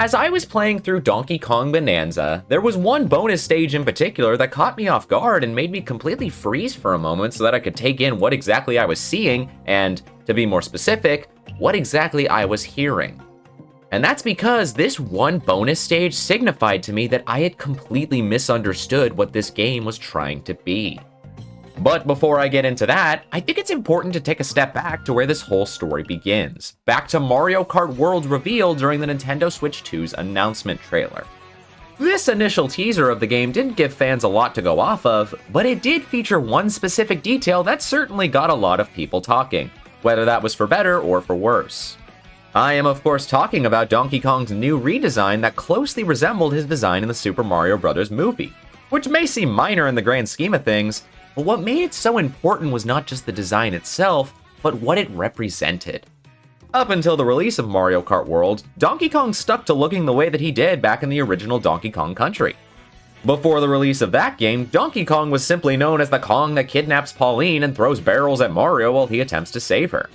As I was playing through Donkey Kong Bonanza, there was one bonus stage in particular that caught me off guard and made me completely freeze for a moment so that I could take in what exactly I was seeing and, to be more specific, what exactly I was hearing. And that's because this one bonus stage signified to me that I had completely misunderstood what this game was trying to be. But before I get into that, I think it's important to take a step back to where this whole story begins. Back to Mario Kart World's reveal during the Nintendo Switch 2's announcement trailer. This initial teaser of the game didn't give fans a lot to go off of, but it did feature one specific detail that certainly got a lot of people talking, whether that was for better or for worse. I am of course talking about Donkey Kong's new redesign that closely resembled his design in the Super Mario Bros. Movie, which may seem minor in the grand scheme of things, but what made it so important was not just the design itself, but what it represented. Up until the release of Mario Kart World, Donkey Kong stuck to looking the way that he did back in the original Donkey Kong Country. Before the release of that game, Donkey Kong was simply known as the Kong that kidnaps Pauline and throws barrels at Mario while he attempts to save her.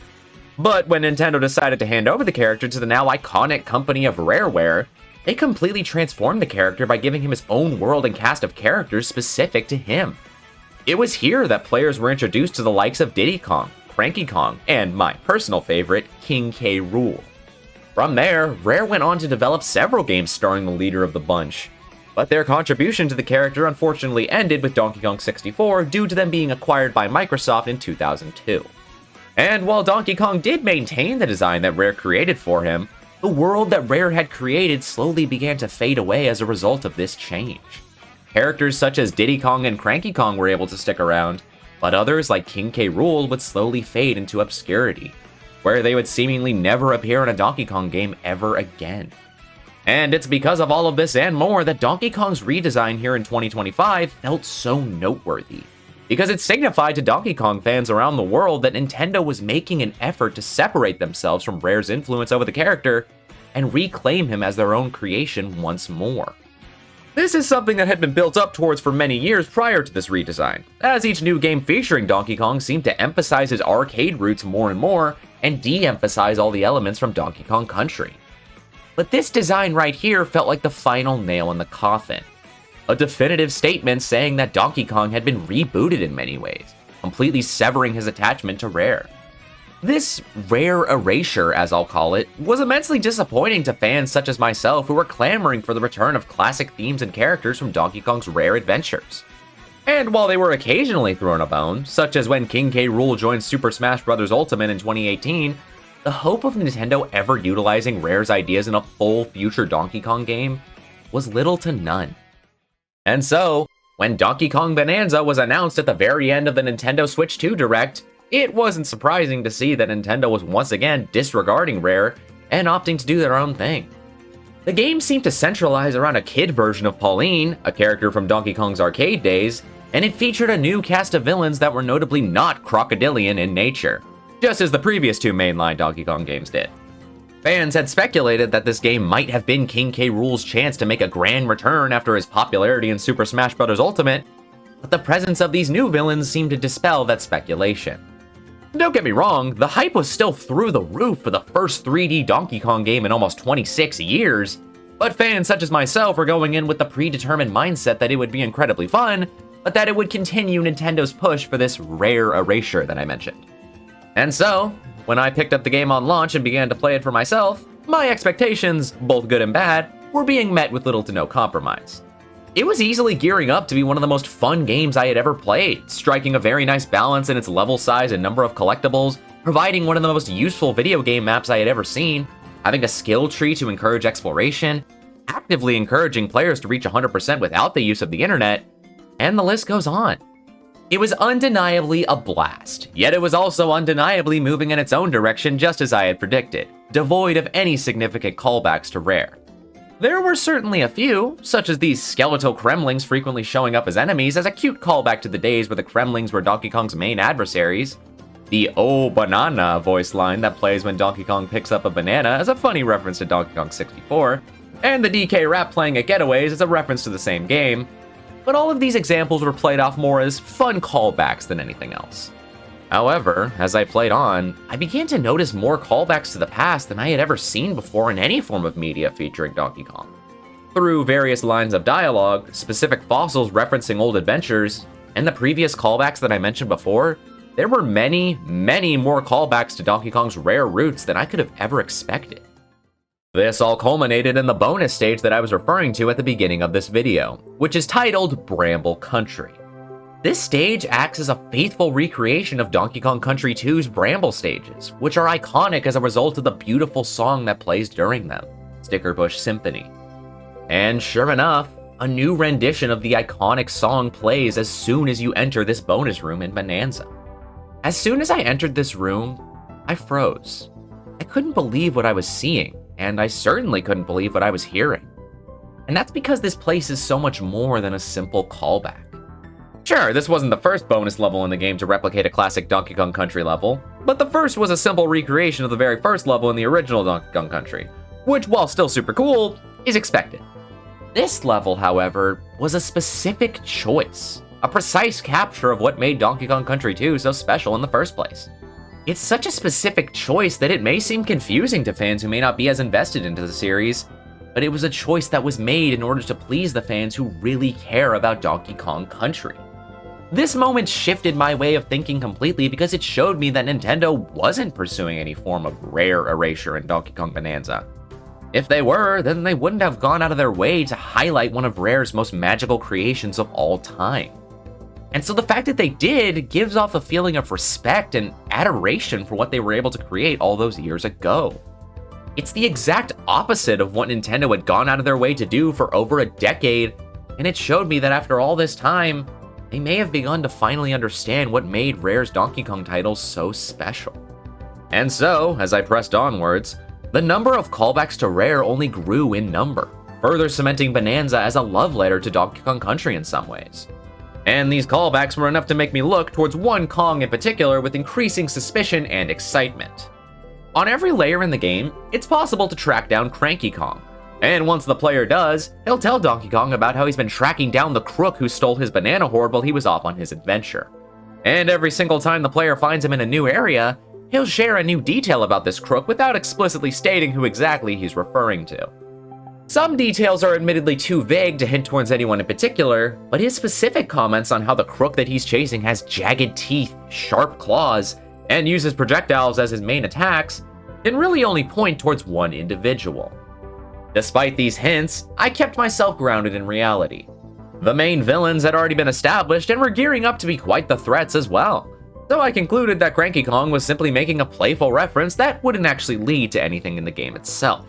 But when Nintendo decided to hand over the character to the now iconic company of Rareware, they completely transformed the character by giving him his own world and cast of characters specific to him. It was here that players were introduced to the likes of Diddy Kong, Cranky Kong, and my personal favorite, King K. Rool. From there, Rare went on to develop several games starring the leader of the bunch, but their contribution to the character unfortunately ended with Donkey Kong 64 due to them being acquired by Microsoft in 2002. And while Donkey Kong did maintain the design that Rare created for him, the world that Rare had created slowly began to fade away as a result of this change. Characters such as Diddy Kong and Cranky Kong were able to stick around, but others like King K. Rool would slowly fade into obscurity, where they would seemingly never appear in a Donkey Kong game ever again. And it's because of all of this and more that Donkey Kong's redesign here in 2025 felt so noteworthy, because it signified to Donkey Kong fans around the world that Nintendo was making an effort to separate themselves from Rare's influence over the character and reclaim him as their own creation once more. This is something that had been built up towards for many years prior to this redesign, as each new game featuring Donkey Kong seemed to emphasize his arcade roots more and more, and de-emphasize all the elements from Donkey Kong Country. But this design right here felt like the final nail in the coffin. A definitive statement saying that Donkey Kong had been rebooted in many ways, completely severing his attachment to Rare. This Rare erasure, as I'll call it, was immensely disappointing to fans such as myself who were clamoring for the return of classic themes and characters from Donkey Kong's Rare adventures. And while they were occasionally thrown a bone, such as when King K. Rool joined Super Smash Bros. Ultimate in 2018, the hope of Nintendo ever utilizing Rare's ideas in a full future Donkey Kong game was little to none. And so, when Donkey Kong Bonanza was announced at the very end of the Nintendo Switch 2 Direct, it wasn't surprising to see that Nintendo was once again disregarding Rare and opting to do their own thing. The game seemed to centralize around a kid version of Pauline, a character from Donkey Kong's arcade days, and it featured a new cast of villains that were notably not crocodilian in nature, just as the previous two mainline Donkey Kong games did. Fans had speculated that this game might have been King K. Rool's chance to make a grand return after his popularity in Super Smash Bros. Ultimate, but the presence of these new villains seemed to dispel that speculation. Don't get me wrong, the hype was still through the roof for the first 3D Donkey Kong game in almost 26 years, but fans such as myself were going in with the predetermined mindset that it would be incredibly fun, but that it would continue Nintendo's push for this Rare erasure that I mentioned. And so, when I picked up the game on launch and began to play it for myself, my expectations, both good and bad, were being met with little to no compromise. It was easily gearing up to be one of the most fun games I had ever played, striking a very nice balance in its level size and number of collectibles, providing one of the most useful video game maps I had ever seen, having a skill tree to encourage exploration, actively encouraging players to reach 100% without the use of the internet, and the list goes on. It was undeniably a blast, yet it was also undeniably moving in its own direction just as I had predicted, devoid of any significant callbacks to Rare. There were certainly a few, such as these skeletal Kremlings frequently showing up as enemies as a cute callback to the days where the Kremlings were Donkey Kong's main adversaries, the "Oh banana" voice line that plays when Donkey Kong picks up a banana as a funny reference to Donkey Kong 64, and the DK rap playing at Getaways as a reference to the same game, but all of these examples were played off more as fun callbacks than anything else. However, as I played on, I began to notice more callbacks to the past than I had ever seen before in any form of media featuring Donkey Kong. Through various lines of dialogue, specific fossils referencing old adventures, and the previous callbacks that I mentioned before, there were many, many more callbacks to Donkey Kong's rare roots than I could have ever expected. This all culminated in the bonus stage that I was referring to at the beginning of this video, which is titled Bramble Country. This stage acts as a faithful recreation of Donkey Kong Country 2's Bramble stages, which are iconic as a result of the beautiful song that plays during them, Stickerbush Symphony. And sure enough, a new rendition of the iconic song plays as soon as you enter this bonus room in Bonanza. As soon as I entered this room, I froze. I couldn't believe what I was seeing, and I certainly couldn't believe what I was hearing. And that's because this place is so much more than a simple callback. Sure, this wasn't the first bonus level in the game to replicate a classic Donkey Kong Country level, but the first was a simple recreation of the very first level in the original Donkey Kong Country, which, while still super cool, is expected. This level, however, was a specific choice, a precise capture of what made Donkey Kong Country 2 so special in the first place. It's such a specific choice that it may seem confusing to fans who may not be as invested into the series, but it was a choice that was made in order to please the fans who really care about Donkey Kong Country. This moment shifted my way of thinking completely because it showed me that Nintendo wasn't pursuing any form of rare erasure in Donkey Kong Bonanza. If they were, then they wouldn't have gone out of their way to highlight one of Rare's most magical creations of all time. And so the fact that they did gives off a feeling of respect and adoration for what they were able to create all those years ago. It's the exact opposite of what Nintendo had gone out of their way to do for over a decade, and it showed me that after all this time, they may have begun to finally understand what made Rare's Donkey Kong titles so special. And so, as I pressed onwards, the number of callbacks to Rare only grew in number, further cementing Bonanza as a love letter to Donkey Kong Country in some ways. And these callbacks were enough to make me look towards one Kong in particular with increasing suspicion and excitement. On every layer in the game, it's possible to track down Cranky Kong, and once the player does, he'll tell Donkey Kong about how he's been tracking down the crook who stole his banana hoard while he was off on his adventure. And every single time the player finds him in a new area, he'll share a new detail about this crook without explicitly stating who exactly he's referring to. Some details are admittedly too vague to hint towards anyone in particular, but his specific comments on how the crook that he's chasing has jagged teeth, sharp claws, and uses projectiles as his main attacks can really only point towards one individual. Despite these hints, I kept myself grounded in reality. The main villains had already been established and were gearing up to be quite the threats as well, so I concluded that Cranky Kong was simply making a playful reference that wouldn't actually lead to anything in the game itself.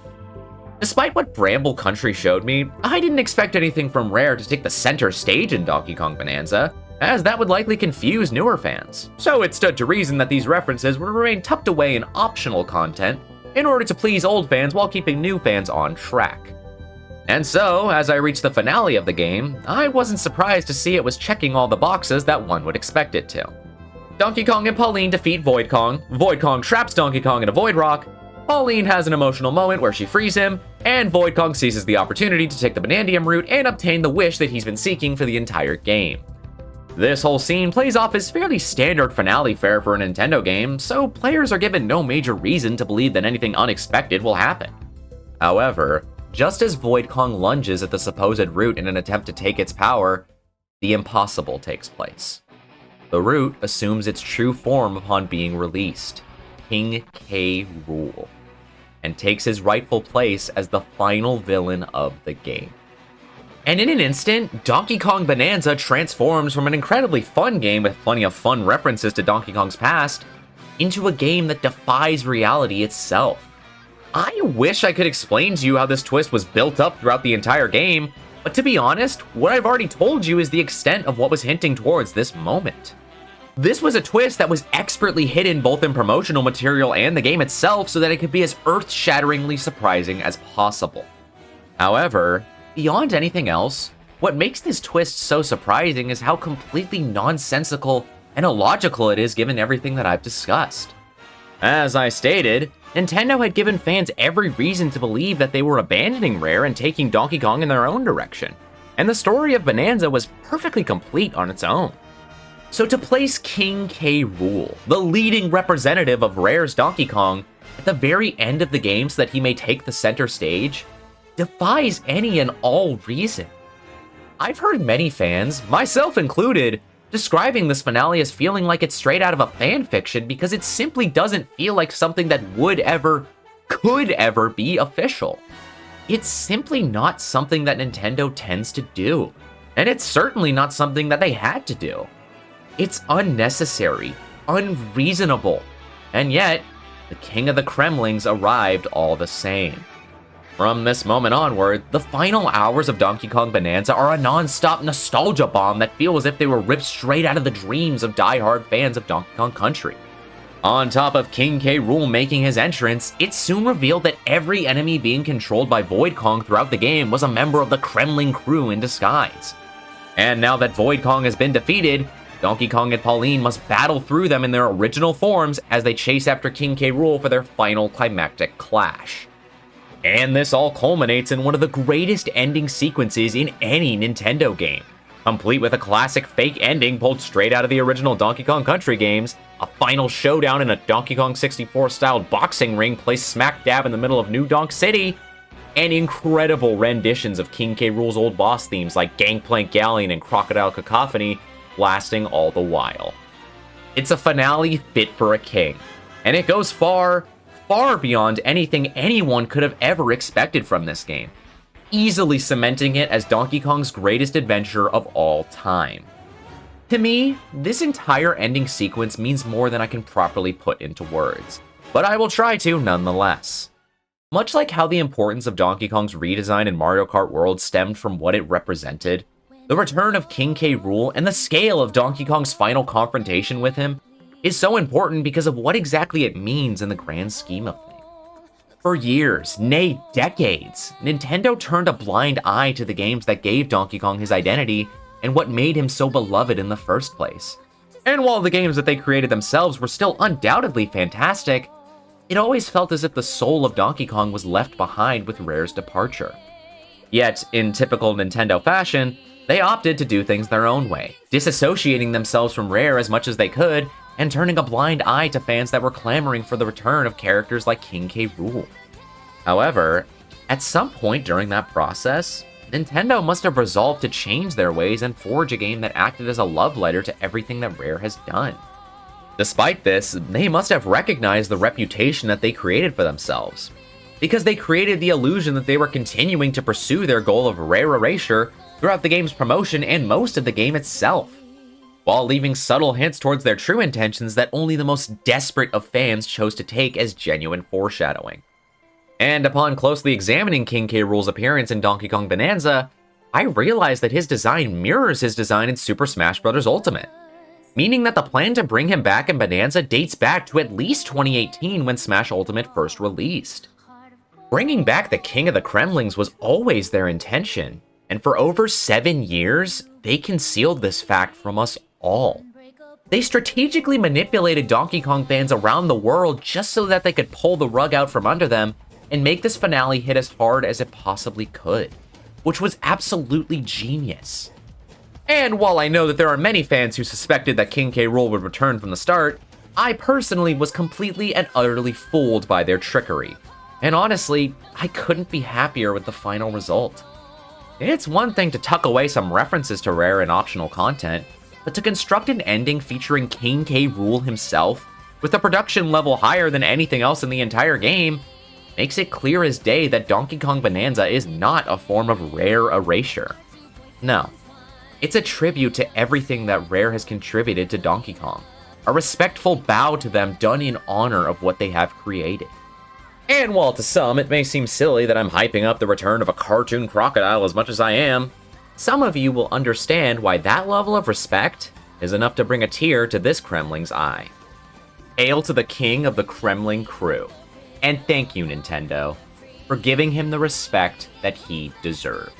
Despite what Bramble Country showed me, I didn't expect anything from Rare to take the center stage in Donkey Kong Bonanza, as that would likely confuse newer fans, so it stood to reason that these references would remain tucked away in optional content in order to please old fans while keeping new fans on track. And so, as I reached the finale of the game, I wasn't surprised to see it was checking all the boxes that one would expect it to. Donkey Kong and Pauline defeat Void Kong traps Donkey Kong in a Void Rock, Pauline has an emotional moment where she frees him, and Void Kong seizes the opportunity to take the Banandium route and obtain the wish that he's been seeking for the entire game. This whole scene plays off as fairly standard finale fare for a Nintendo game, so players are given no major reason to believe that anything unexpected will happen. However, just as Void Kong lunges at the supposed root in an attempt to take its power, the impossible takes place. The root assumes its true form upon being released, King K. Rool, and takes his rightful place as the final villain of the game. And in an instant, Donkey Kong Bonanza transforms from an incredibly fun game with plenty of fun references to Donkey Kong's past into a game that defies reality itself. I wish I could explain to you how this twist was built up throughout the entire game, but to be honest, what I've already told you is the extent of what was hinting towards this moment. This was a twist that was expertly hidden both in promotional material and the game itself so that it could be as earth-shatteringly surprising as possible. However, beyond anything else, what makes this twist so surprising is how completely nonsensical and illogical it is given everything that I've discussed. As I stated, Nintendo had given fans every reason to believe that they were abandoning Rare and taking Donkey Kong in their own direction, and the story of Bonanza was perfectly complete on its own. So to place King K. Rool, the leading representative of Rare's Donkey Kong, at the very end of the game so that he may take the center stage, defies any and all reason. I've heard many fans, myself included, describing this finale as feeling like it's straight out of a fan fiction because it simply doesn't feel like something that could ever be official. It's simply not something that Nintendo tends to do, and it's certainly not something that they had to do. It's unnecessary, unreasonable, and yet, the King of the Kremlings arrived all the same. From this moment onward, the final hours of Donkey Kong Bonanza are a non-stop nostalgia bomb that feel as if they were ripped straight out of the dreams of die-hard fans of Donkey Kong Country. On top of King K. Rool making his entrance, it soon revealed that every enemy being controlled by Void Kong throughout the game was a member of the Kremling crew in disguise. And now that Void Kong has been defeated, Donkey Kong and Pauline must battle through them in their original forms as they chase after King K. Rool for their final climactic clash. And this all culminates in one of the greatest ending sequences in any Nintendo game, complete with a classic fake ending pulled straight out of the original Donkey Kong Country games, a final showdown in a Donkey Kong 64-styled boxing ring placed smack dab in the middle of New Donk City, and incredible renditions of King K. Rool's old boss themes like Gangplank Galleon and Crocodile Cacophony blasting all the while. It's a finale fit for a king, and it goes far, far beyond anything anyone could have ever expected from this game, easily cementing it as Donkey Kong's greatest adventure of all time. To me, this entire ending sequence means more than I can properly put into words, but I will try to nonetheless. Much like how the importance of Donkey Kong's redesign in Mario Kart World stemmed from what it represented, the return of King K. Rool and the scale of Donkey Kong's final confrontation with him is so important because of what exactly it means in the grand scheme of things. For years, nay decades, Nintendo turned a blind eye to the games that gave Donkey Kong his identity and what made him so beloved in the first place. And while the games that they created themselves were still undoubtedly fantastic, it always felt as if the soul of Donkey Kong was left behind with Rare's departure. Yet, in typical Nintendo fashion, they opted to do things their own way, disassociating themselves from Rare as much as they could, and turning a blind eye to fans that were clamoring for the return of characters like King K. Rool. However, at some point during that process, Nintendo must have resolved to change their ways and forge a game that acted as a love letter to everything that Rare has done. Despite this, they must have recognized the reputation that they created for themselves, because they created the illusion that they were continuing to pursue their goal of Rare erasure throughout the game's promotion and most of the game itself, while leaving subtle hints towards their true intentions that only the most desperate of fans chose to take as genuine foreshadowing. And upon closely examining King K. Rool's appearance in Donkey Kong Bonanza, I realized that his design mirrors his design in Super Smash Bros. Ultimate, meaning that the plan to bring him back in Bonanza dates back to at least 2018 when Smash Ultimate first released. Bringing back the King of the Kremlings was always their intention, and for over 7 years, they concealed this fact from us all. They strategically manipulated Donkey Kong fans around the world just so that they could pull the rug out from under them and make this finale hit as hard as it possibly could, which was absolutely genius. And while I know that there are many fans who suspected that King K. Rool would return from the start, I personally was completely and utterly fooled by their trickery. And honestly, I couldn't be happier with the final result. It's one thing to tuck away some references to Rare and optional content, but to construct an ending featuring King K. Rool himself, with a production level higher than anything else in the entire game, makes it clear as day that Donkey Kong Bonanza is not a form of Rare erasure. No, it's a tribute to everything that Rare has contributed to Donkey Kong, a respectful bow to them done in honor of what they have created. And while to some it may seem silly that I'm hyping up the return of a cartoon crocodile as much as I am, some of you will understand why that level of respect is enough to bring a tear to this Kremling's eye. Hail to the king of the Kremling crew, and thank you, Nintendo, for giving him the respect that he deserved.